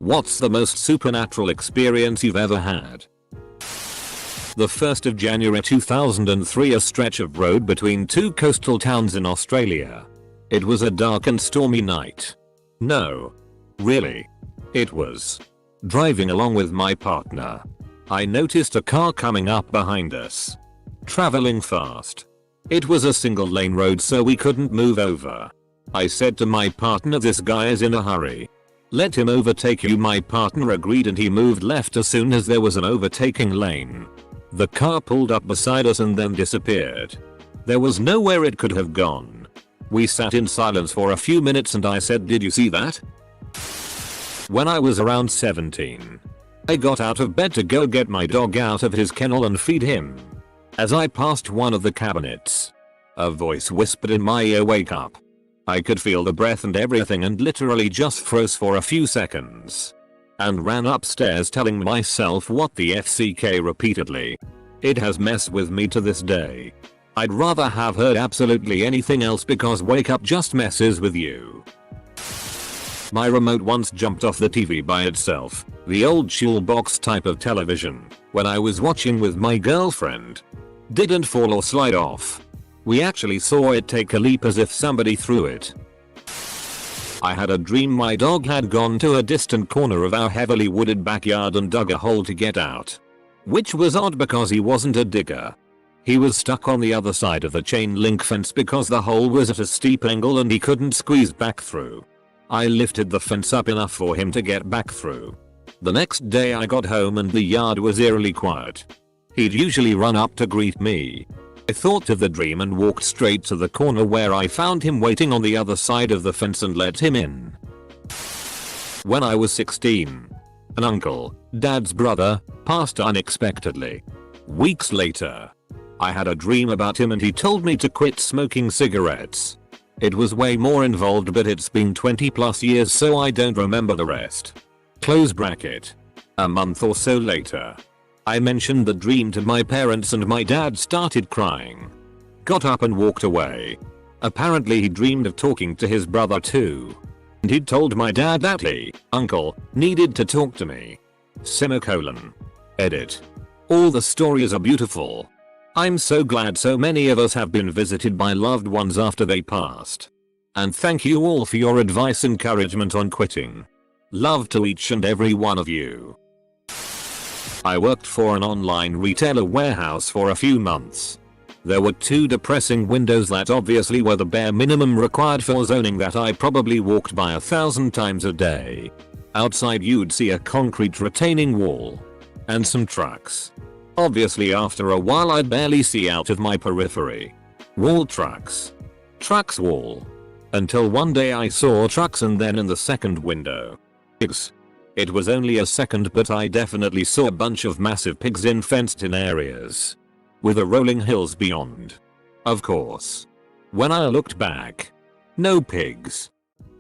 What's the most supernatural experience you've ever had? The 1st of January 2003, a stretch of road between two coastal towns in Australia. It was a dark and stormy night. No. Really. It was. Driving along with my partner. I noticed a car coming up behind us. Traveling fast. It was a single lane road so we couldn't move over. I said to my partner, this guy is in a hurry. Let him overtake you. My partner agreed and he moved left as soon as there was an overtaking lane. The car pulled up beside us and then disappeared. There was nowhere it could have gone. We sat in silence for a few minutes and I said, did you see that? When I was around 17. I got out of bed to go get my dog out of his kennel and feed him. As I passed one of the cabinets, a voice whispered in my ear, wake up. I could feel the breath and everything and literally just froze for a few seconds. And ran upstairs telling myself what the FCK repeatedly. It has messed with me to this day. I'd rather have heard absolutely anything else because wake up just messes with you. My remote once jumped off the TV by itself, the old shoebox type of television, when I was watching with my girlfriend. Didn't fall or slide off. We actually saw it take a leap as if somebody threw it. I had a dream my dog had gone to a distant corner of our heavily wooded backyard and dug a hole to get out. Which was odd because he wasn't a digger. He was stuck on the other side of the chain link fence because the hole was at a steep angle and he couldn't squeeze back through. I lifted the fence up enough for him to get back through. The next day I got home and the yard was eerily quiet. He'd usually run up to greet me. I thought of the dream and walked straight to the corner where I found him waiting on the other side of the fence and let him in. When I was 16, an uncle, dad's brother, passed unexpectedly. Weeks later, I had a dream about him and he told me to quit smoking cigarettes. It was way more involved but it's been 20 plus years so I don't remember the rest. Close bracket. A month or so later, I mentioned the dream to my parents and my dad started crying. Got up and walked away. Apparently he dreamed of talking to his brother too. And he'd told my dad that he, uncle, needed to talk to me. Semicolon. Edit. All the stories are beautiful. I'm so glad so many of us have been visited by loved ones after they passed. And thank you all for your advice and encouragement on quitting. Love to each and every one of you. I worked for an online retailer warehouse for a few months. There were two depressing windows that obviously were the bare minimum required for zoning that I probably walked by 1,000 times a day. Outside you'd see a concrete retaining wall. And some trucks. Obviously after a while I'd barely see out of my periphery. Wall trucks. Trucks wall. Until one day I saw trucks and then in the second window. Pigs. It was only a second but I definitely saw a bunch of massive pigs in fenced in areas. With the rolling hills beyond. Of course. When I looked back. No pigs.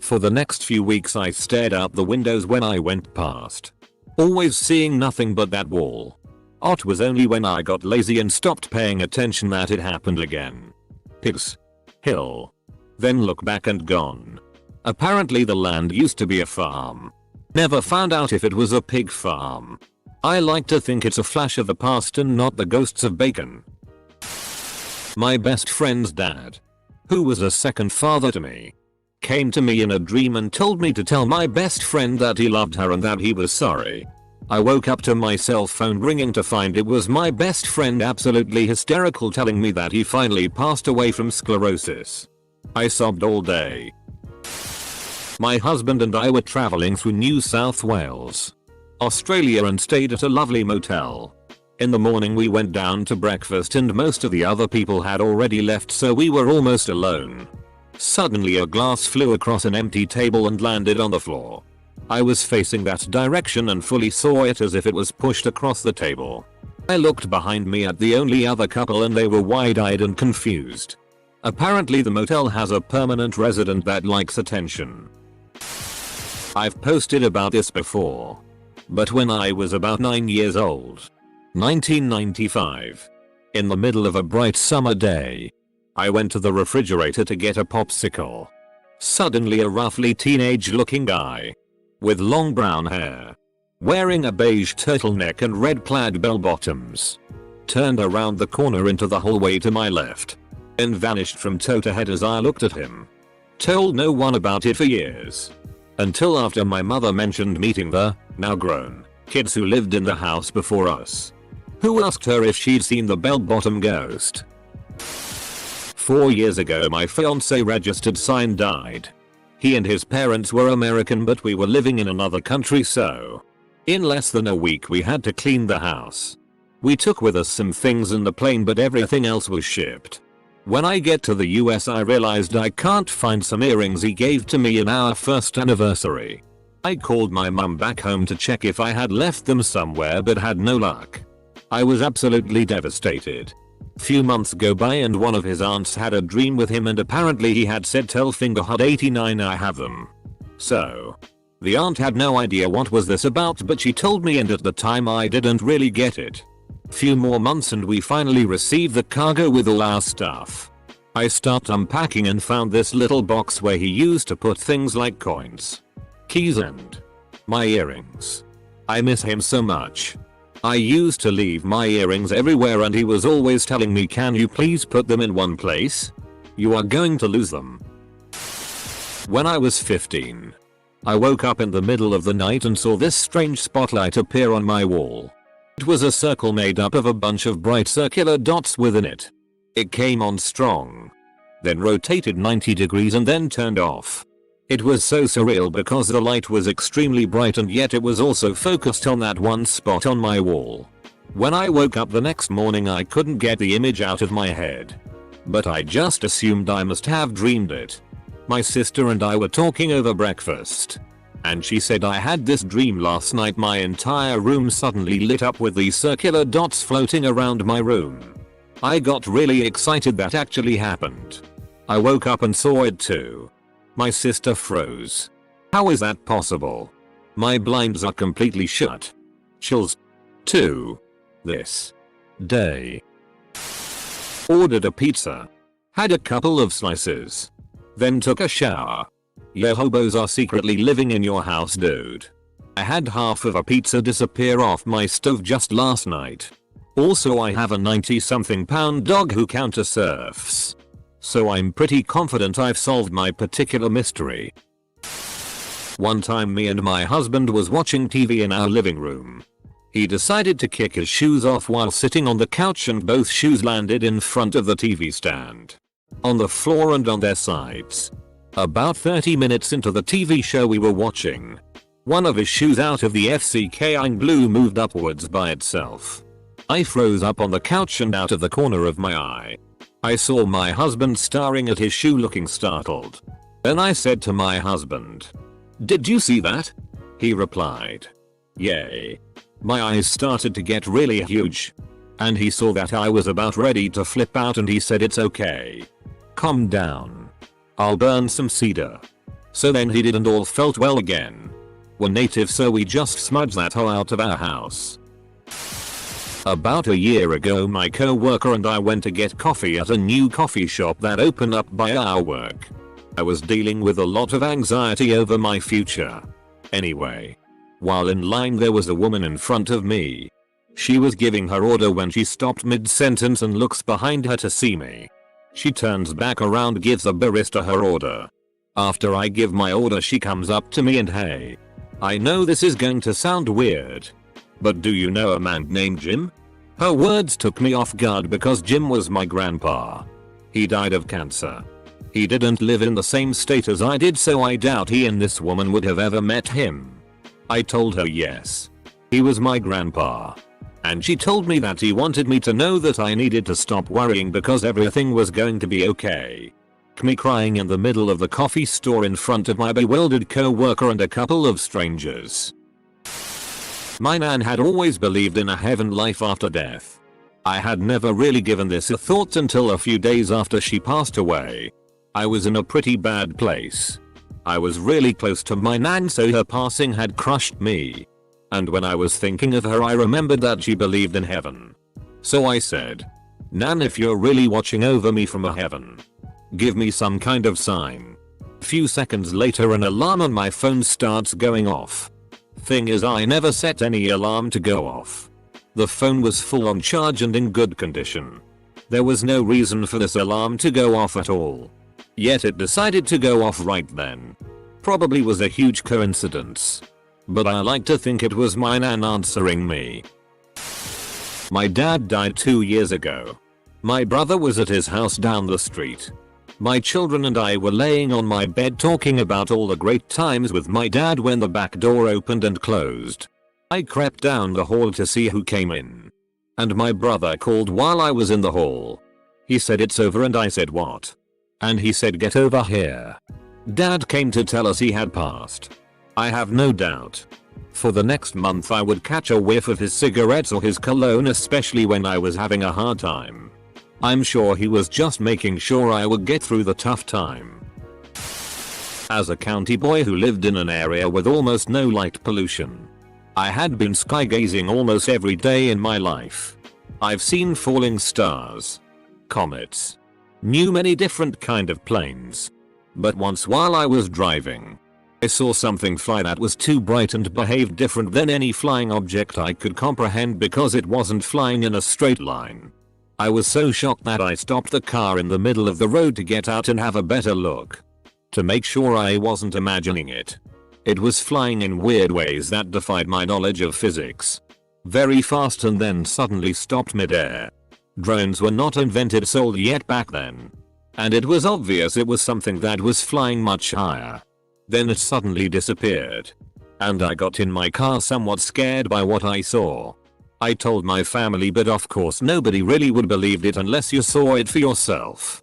For the next few weeks I stared out the windows when I went past. Always seeing nothing but that wall. It was only when I got lazy and stopped paying attention that it happened again. Pigs. Hill. Then look back and gone. Apparently the land used to be a farm. Never found out if it was a pig farm. I like to think it's a flash of the past and not the ghosts of bacon. My best friend's dad, who was a second father to me, came to me in a dream and told me to tell my best friend that he loved her and that he was sorry. I woke up to my cell phone ringing to find it was my best friend absolutely hysterical telling me that he finally passed away from sclerosis. I sobbed all day. My husband and I were traveling through New South Wales, Australia and stayed at a lovely motel. In the morning we went down to breakfast and most of the other people had already left so we were almost alone. Suddenly a glass flew across an empty table and landed on the floor. I was facing that direction and fully saw it as if it was pushed across the table. I looked behind me at the only other couple and they were wide-eyed and confused. Apparently the motel has a permanent resident that likes attention. I've posted about this before. But when I was about 9 years old, 1995, in the middle of a bright summer day, I went to the refrigerator to get a popsicle. Suddenly a roughly teenage looking guy with long brown hair, wearing a beige turtleneck and red plaid bell bottoms. Turned around the corner into the hallway to my left and vanished from toe to head as I looked at him. Told no one about it for years. Until after my mother mentioned meeting the, now grown, kids who lived in the house before us, who asked her if she'd seen the bell-bottom ghost. 4 years ago my fiance registered sign died. He and his parents were American but we were living in another country, so in less than a week we had to clean the house. We took with us some things in the plane but everything else was shipped. When I get to the US I realized I can't find some earrings he gave to me in our first anniversary. I called my mum back home to check if I had left them somewhere but had no luck. I was absolutely devastated. Few months go by and one of his aunts had a dream with him and apparently he had said tell Fingerhut 89 I have them. So the aunt had no idea what was this about but she told me and at the time I didn't really get it. Few more months and we finally received the cargo with all our stuff. I started unpacking and found this little box where he used to put things like coins, keys and my earrings. I miss him so much. I used to leave my earrings everywhere and he was always telling me, can you please put them in one place? You are going to lose them. When I was 15, I woke up in the middle of the night and saw this strange spotlight appear on my wall. It was a circle made up of a bunch of bright circular dots within it. It came on strong, then rotated 90 degrees and then turned off. It was so surreal because the light was extremely bright and yet it was also focused on that one spot on my wall. When I woke up the next morning I couldn't get the image out of my head. But I just assumed I must have dreamed it. My sister and I were talking over breakfast, and she said I had this dream last night. My entire room suddenly lit up with these circular dots floating around my room. I got really excited that actually happened. I woke up and saw it too. My sister froze. How is that possible? My blinds are completely shut. Chills. 2. This day. Ordered a pizza. Had a couple of slices. Then took a shower. Yeah, hobos are secretly living in your house, dude. I had half of a pizza disappear off my stove just last night. Also I have a 90-something pound dog who counter surfs. So I'm pretty confident I've solved my particular mystery. One time me and my husband was watching TV in our living room. He decided to kick his shoes off while sitting on the couch and both shoes landed in front of the TV stand, on the floor and on their sides. About 30 minutes into the TV show we were watching, one of his shoes out of the FCKing blue moved upwards by itself. I froze up on the couch and out of the corner of my eye, I saw my husband staring at his shoe looking startled. Then I said to my husband, "Did you see that?" He replied, "Yay." My eyes started to get really huge. And he saw that I was about ready to flip out and he said, "It's okay. Calm down. I'll burn some cedar." So then he did and all felt well again. We're native so we just smudged that hole out of our house. About a year ago my co-worker and I went to get coffee at a new coffee shop that opened up by our work. I was dealing with a lot of anxiety over my future. Anyway, while in line there was a woman in front of me. She was giving her order when she stopped mid-sentence and looks behind her to see me. She turns back around, gives the barista her order. After I give my order she comes up to me and, "Hey, I know this is going to sound weird, but do you know a man named Jim?" Her words took me off guard because Jim was my grandpa. He died of cancer. He didn't live in the same state as I did, so I doubt he and this woman would have ever met him. I told her yes, he was my grandpa. And she told me that he wanted me to know that I needed to stop worrying because everything was going to be okay. Me crying in the middle of the coffee store in front of my bewildered co-worker and a couple of strangers. My nan had always believed in a heaven, life after death. I had never really given this a thought until a few days after she passed away. I was in a pretty bad place. I was really close to my nan, so her passing had crushed me. And when I was thinking of her I remembered that she believed in heaven. So I said, "Nan, if you're really watching over me from a heaven, give me some kind of sign." Few seconds later an alarm on my phone starts going off. Thing is, I never set any alarm to go off. The phone was full on charge and in good condition. There was no reason for this alarm to go off at all. Yet it decided to go off right then. Probably was a huge coincidence. But I like to think it was my nan answering me. My dad died 2 years ago. My brother was at his house down the street. My children and I were laying on my bed talking about all the great times with my dad when the back door opened and closed. I crept down the hall to see who came in. And my brother called while I was in the hall. He said it's over and I said what? And he said get over here. Dad came to tell us he had passed. I have no doubt. For the next month I would catch a whiff of his cigarettes or his cologne, especially when I was having a hard time. I'm sure he was just making sure I would get through the tough time. As a county boy who lived in an area with almost no light pollution, I had been skygazing almost every day in my life. I've seen falling stars, comets, knew many different kind of planes. But once while I was driving, I saw something fly that was too bright and behaved different than any flying object I could comprehend because it wasn't flying in a straight line. I was so shocked that I stopped the car in the middle of the road to get out and have a better look. To make sure I wasn't imagining it. It was flying in weird ways that defied my knowledge of physics. Very fast and then suddenly stopped midair. Drones were not invented sold yet back then. And it was obvious it was something that was flying much higher. Then it suddenly disappeared. And I got in my car somewhat scared by what I saw. I told my family, but of course nobody really would believe it unless you saw it for yourself.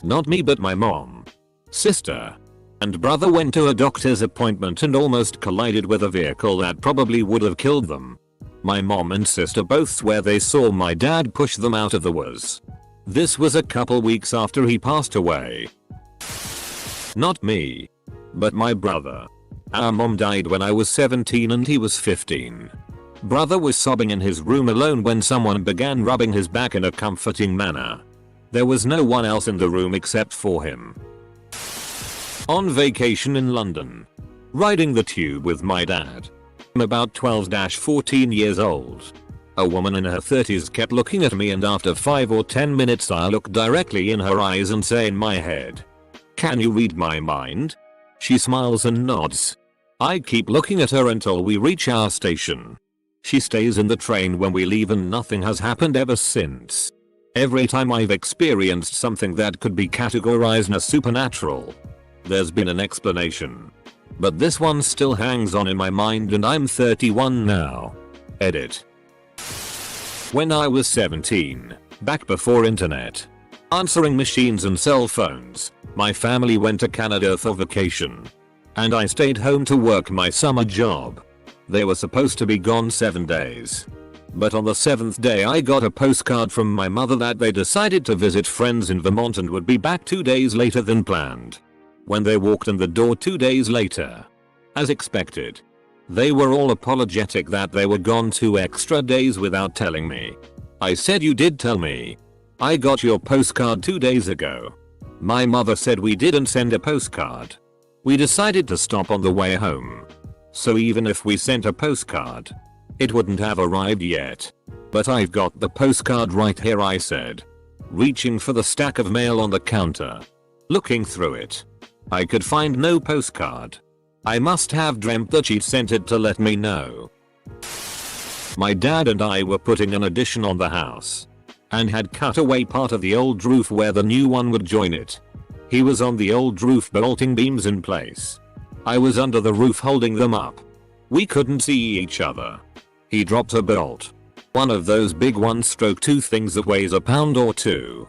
Not me, but my mom, sister, and brother went to a doctor's appointment and almost collided with a vehicle that probably would have killed them. My mom and sister both swear they saw my dad push them out of the woods. This was a couple weeks after he passed away. Not me, but my brother. Our mom died when I was 17 and he was 15. Brother was sobbing in his room alone when someone began rubbing his back in a comforting manner. There was no one else in the room except for him. On vacation in London. Riding the tube with my dad. I'm about 12-14 years old. A woman in her 30s kept looking at me and after 5 or 10 minutes I looked directly in her eyes and say in my head, "Can you read my mind?" She smiles and nods. I keep looking at her until we reach our station. She stays in the train when we leave and nothing has happened ever since. Every time I've experienced something that could be categorized as supernatural, there's been an explanation. But this one still hangs on in my mind and I'm 31 now. Edit. When I was 17, back before internet, answering machines and cell phones, my family went to Canada for vacation. And I stayed home to work my summer job. They were supposed to be gone 7 days. But on the 7th day I got a postcard from my mother that they decided to visit friends in Vermont and would be back 2 days later than planned. When they walked in the door 2 days later, as expected, they were all apologetic that they were gone 2 extra days without telling me. I said, "You did tell me. I got your postcard 2 days ago." My mother said, "We didn't send a postcard. We decided to stop on the way home. So even if we sent a postcard, it wouldn't have arrived yet." "But I've got the postcard right here," I said, reaching for the stack of mail on the counter. Looking through it, I could find no postcard. I must have dreamt that she'd sent it to let me know. My dad and I were putting an addition on the house and had cut away part of the old roof where the new one would join it. He was on the old roof bolting beams in place. I was under the roof holding them up. We couldn't see each other. He dropped a bolt. One of those big 1/2 things that weighs a pound or two.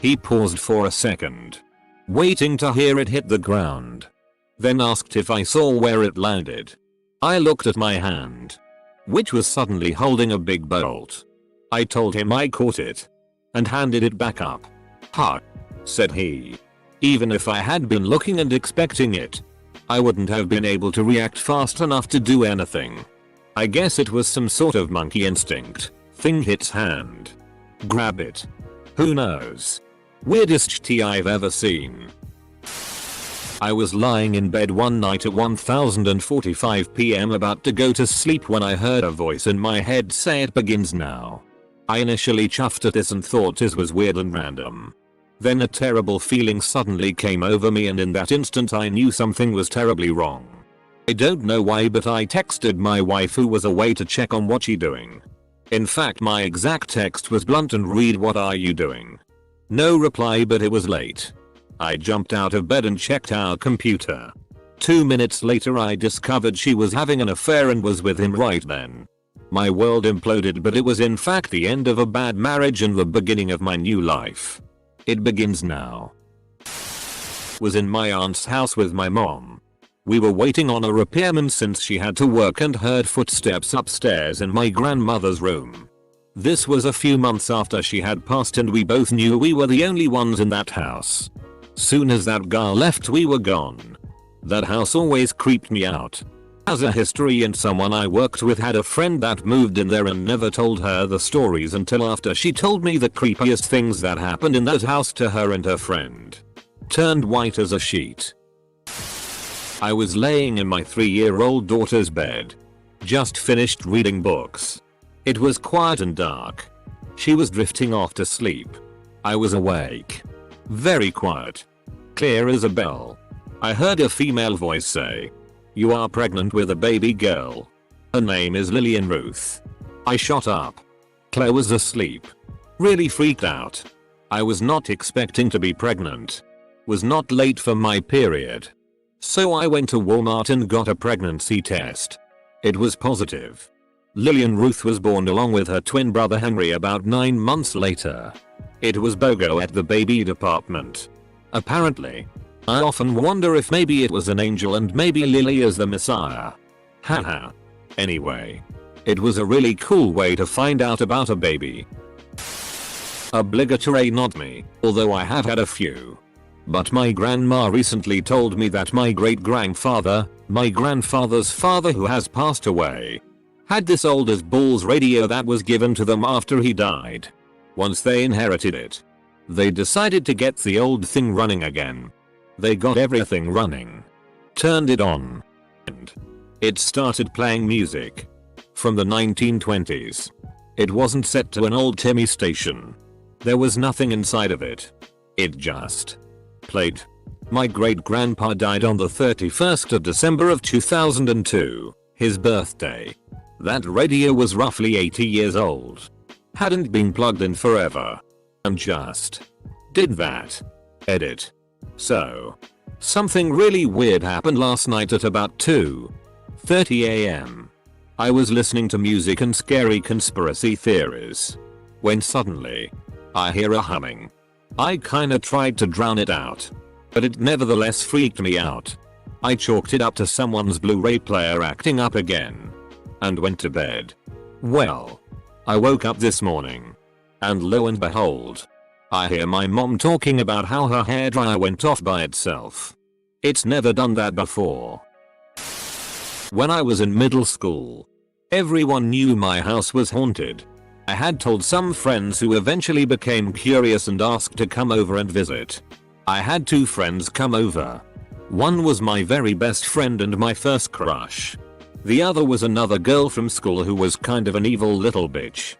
He paused for a second, waiting to hear it hit the ground. Then asked if I saw where it landed. I looked at my hand, which was suddenly holding a big bolt. I told him I caught it and handed it back up. "Ha," said he. "Even if I had been looking and expecting it, I wouldn't have been able to react fast enough to do anything. I guess it was some sort of monkey instinct. Thing hits hand. Grab it. Who knows? Weirdest tea I've ever seen." I was lying in bed one night at 1045 p.m. about to go to sleep when I heard a voice in my head say it begins now. I initially chuffed at this and thought this was weird and random. Then a terrible feeling suddenly came over me, and in that instant I knew something was terribly wrong. I don't know why, but I texted my wife, who was away, to check on what she doing. In fact, my exact text was blunt and read, "What are you doing?" No reply, but it was late. I jumped out of bed and checked our computer. 2 minutes later I discovered she was having an affair and was with him right then. My world imploded, but it was in fact the end of a bad marriage and the beginning of my new life. It begins now. Was in my aunt's house with my mom. We were waiting on a repairman since she had to work and heard footsteps upstairs in my grandmother's room. This was a few months after she had passed, and we both knew we were the only ones in that house. Soon as that girl left, we were gone. That house always creeped me out. Has a history, and someone I worked with had a friend that moved in there and never told her the stories until after she told me the creepiest things that happened in that house to her and her friend. Turned white as a sheet. I was laying in my 3-year-old daughter's bed. Just finished reading books. It was quiet and dark. She was drifting off to sleep. I was awake. Very quiet. Clear as a bell. I heard a female voice say, "You are pregnant with a baby girl. Her name is Lillian Ruth." I shot up. Claire was asleep. Really freaked out. I was not expecting to be pregnant. Was not late for my period. So I went to Walmart and got a pregnancy test. It was positive. Lillian Ruth was born along with her twin brother Henry about 9 months later. It was BOGO at the baby department. Apparently. I often wonder if maybe it was an angel and maybe Lily is the Messiah. Haha. Anyway. It was a really cool way to find out about a baby. Obligatory not me, although I have had a few. But my grandma recently told me that my great-grandfather, my grandfather's father who has passed away, had this old as balls radio that was given to them after he died. Once they inherited it, they decided to get the old thing running again. They got everything running. Turned it on. And it started playing music. From the 1920s. It wasn't set to an old Timmy station. There was nothing inside of it. It just played. My great-grandpa died on the 31st of December of 2002, his birthday. That radio was roughly 80 years old. Hadn't been plugged in forever. And just did that. Edit. So, something really weird happened last night at about 2:30 a.m. I was listening to music and scary conspiracy theories. When suddenly, I hear a humming. I kinda tried to drown it out. But it nevertheless freaked me out. I chalked it up to someone's Blu-ray player acting up again. And went to bed. Well, I woke up this morning. And lo and behold, I hear my mom talking about how her hairdryer went off by itself. It's never done that before. When I was in middle school, everyone knew my house was haunted. I had told some friends who eventually became curious and asked to come over and visit. I had 2 friends come over. One was my very best friend and my first crush. The other was another girl from school who was kind of an evil little bitch.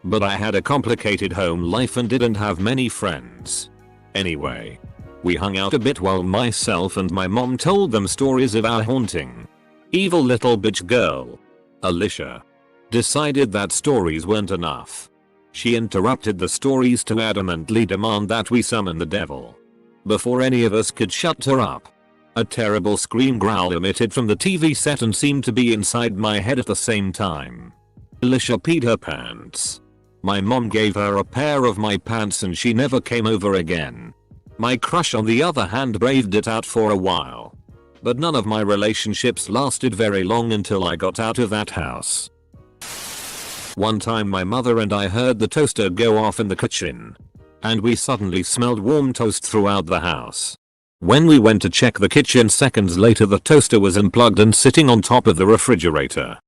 But I had a complicated home life and didn't have many friends. Anyway, we hung out a bit while myself and my mom told them stories of our haunting. Evil little bitch girl, Alicia, decided that stories weren't enough. She interrupted the stories to adamantly demand that we summon the devil. Before any of us could shut her up, a terrible scream growl emitted from the TV set and seemed to be inside my head at the same time. Alicia peed her pants. My mom gave her a pair of my pants and she never came over again. My crush on the other hand braved it out for a while. But none of my relationships lasted very long until I got out of that house. One time my mother and I heard the toaster go off in the kitchen. And we suddenly smelled warm toast throughout the house. When we went to check the kitchen seconds later, the toaster was unplugged and sitting on top of the refrigerator.